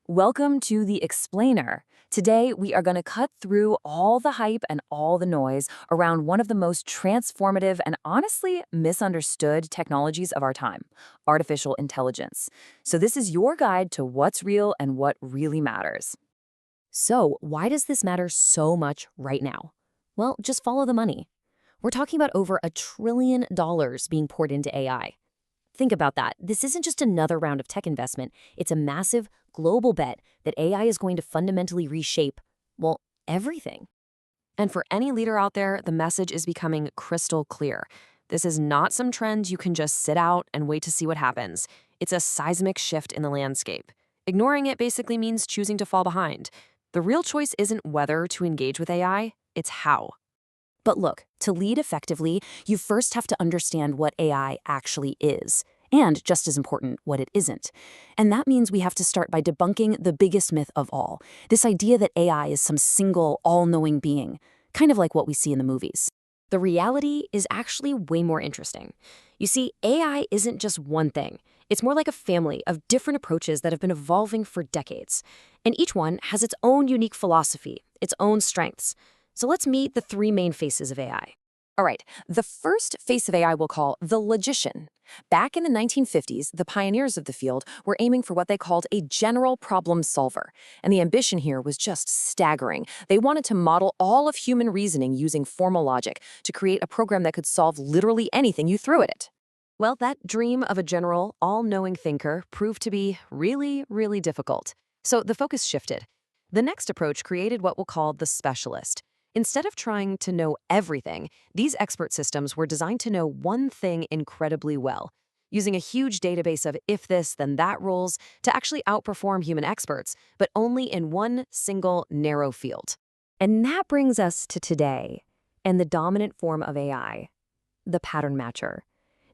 Welcome to The Explainer. Today, we are going to cut through all the hype and all the noise around one of the most transformative and honestly misunderstood technologies of our time, artificial intelligence. So this is your guide to what's real and what really matters. So, why does this matter so much right now? Well, just follow the money. We're talking about over $1 trillion being poured into AI. Think about that. This isn't just another round of tech investment. It's a massive global bet that AI is going to fundamentally reshape, well, everything. And for any leader out there, the message is becoming crystal clear. This is not some trend you can just sit out and wait to see what happens. It's a seismic shift in the landscape. Ignoring it basically means choosing to fall behind. The real choice isn't whether to engage with AI, it's how. But look, to lead effectively, you first have to understand what AI actually is, and just as important, what it isn't. And that means we have to start by debunking the biggest myth of all, this idea that AI is some single, all-knowing being, kind of like what we see in the movies. The reality is actually way more interesting. You see, AI isn't just one thing. It's more like a family of different approaches that have been evolving for decades. And each one has its own unique philosophy, its own strengths. So let's meet the three main faces of AI. All right, the first face of AI we'll call the logician. Back in the 1950s, the pioneers of the field were aiming for what they called a general problem solver. And the ambition here was just staggering. They wanted to model all of human reasoning using formal logic to create a program that could solve literally anything you threw at it. Well, that dream of a general, all-knowing thinker proved to be really, really difficult. So the focus shifted. The next approach created what we'll call the specialist. Instead of trying to know everything, these expert systems were designed to know one thing incredibly well, using a huge database of if this, then that rules to actually outperform human experts, but only in one single narrow field. And that brings us to today, and the dominant form of AI, the pattern matcher.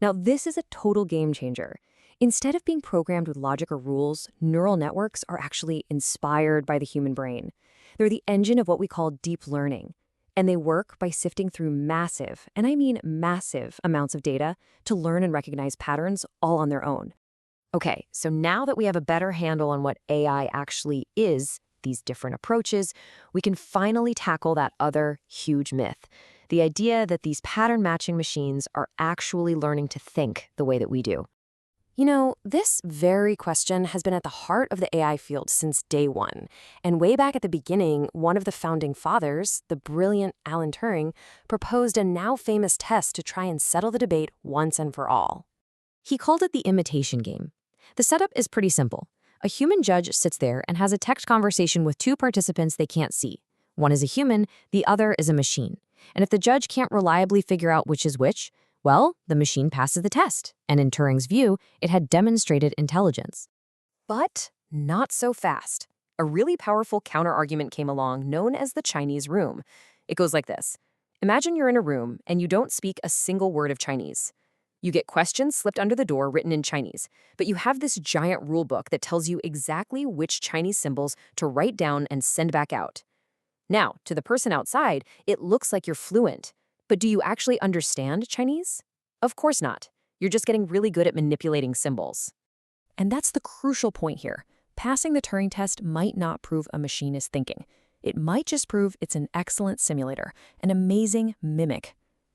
Now, this is a total game changer. Instead of being programmed with logic or rules, neural networks are actually inspired by the human brain. They're the engine of what we call deep learning, and they work by sifting through massive, and I mean massive, amounts of data to learn and recognize patterns all on their own. Okay, so now that we have a better handle on what AI actually is, these different approaches, we can finally tackle that other huge myth, the idea that these pattern matching machines are actually learning to think the way that we do. You know, this very question has been at the heart of the AI field since day one. And way back at the beginning, one of the founding fathers, the brilliant Alan Turing, proposed a now famous test to try and settle the debate once and for all. He called it the imitation game. The setup is pretty simple. A human judge sits there and has a text conversation with two participants they can't see. One is a human, the other is a machine. And if the judge can't reliably figure out which is which, well, the machine passes the test, and in Turing's view, it had demonstrated intelligence. But not so fast. A really powerful counterargument came along known as the Chinese room. It goes like this. Imagine you're in a room and you don't speak a single word of Chinese. You get questions slipped under the door written in Chinese, but you have this giant rule book that tells you exactly which Chinese symbols to write down and send back out. Now, to the person outside, it looks like you're fluent. But do you actually understand Chinese? Of course not. You're just getting really good at manipulating symbols. And that's the crucial point here. Passing the Turing test might not prove a machine is thinking. It might just prove it's an excellent simulator, an amazing mimic.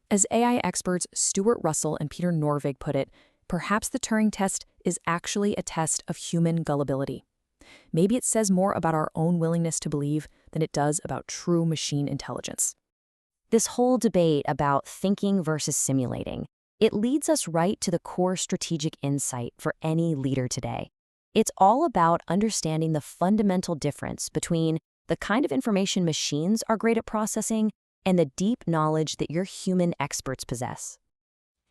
As AI experts Stuart Russell and Peter Norvig put it, perhaps the Turing test is actually a test of human gullibility. Maybe it says more about our own willingness to believe than it does about true machine intelligence. This whole debate about thinking versus simulating, it leads us right to the core strategic insight for any leader today. It's all about understanding the fundamental difference between the kind of information machines are great at processing and the deep knowledge that your human experts possess.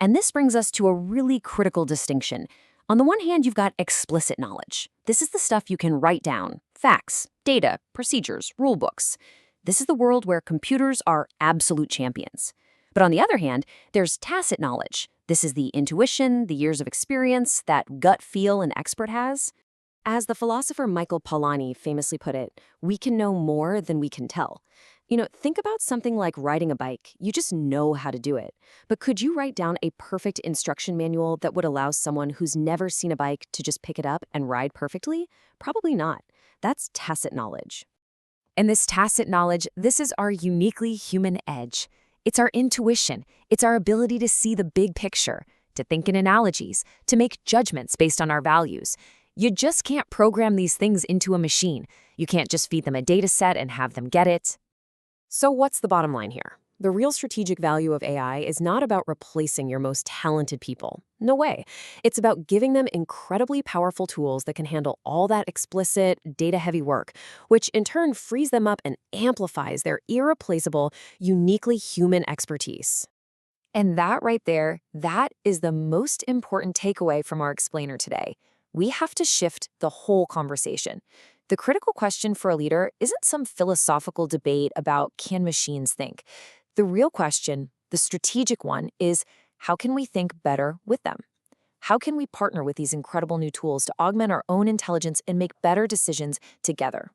And this brings us to a really critical distinction. On the one hand, you've got explicit knowledge. This is the stuff you can write down, facts, data, procedures, rule books. This is the world where computers are absolute champions. But on the other hand, there's tacit knowledge. This is the intuition, the years of experience, that gut feel an expert has. As the philosopher Michael Polanyi famously put it, we can know more than we can tell. You know, think about something like riding a bike. You just know how to do it. But could you write down a perfect instruction manual that would allow someone who's never seen a bike to just pick it up and ride perfectly? Probably not. That's tacit knowledge. And this tacit knowledge, this is our uniquely human edge. It's our intuition. It's our ability to see the big picture, to think in analogies, to make judgments based on our values. You just can't program these things into a machine. You can't just feed them a data set and have them get it. So what's the bottom line here? The real strategic value of AI is not about replacing your most talented people. No way. It's about giving them incredibly powerful tools that can handle all that explicit, data-heavy work, which in turn frees them up and amplifies their irreplaceable, uniquely human expertise. And that right there, that is the most important takeaway from our explainer today. We have to shift the whole conversation. The critical question for a leader isn't some philosophical debate about can machines think. The real question, the strategic one, is how can we think better with them? How can we partner with these incredible new tools to augment our own intelligence and make better decisions together?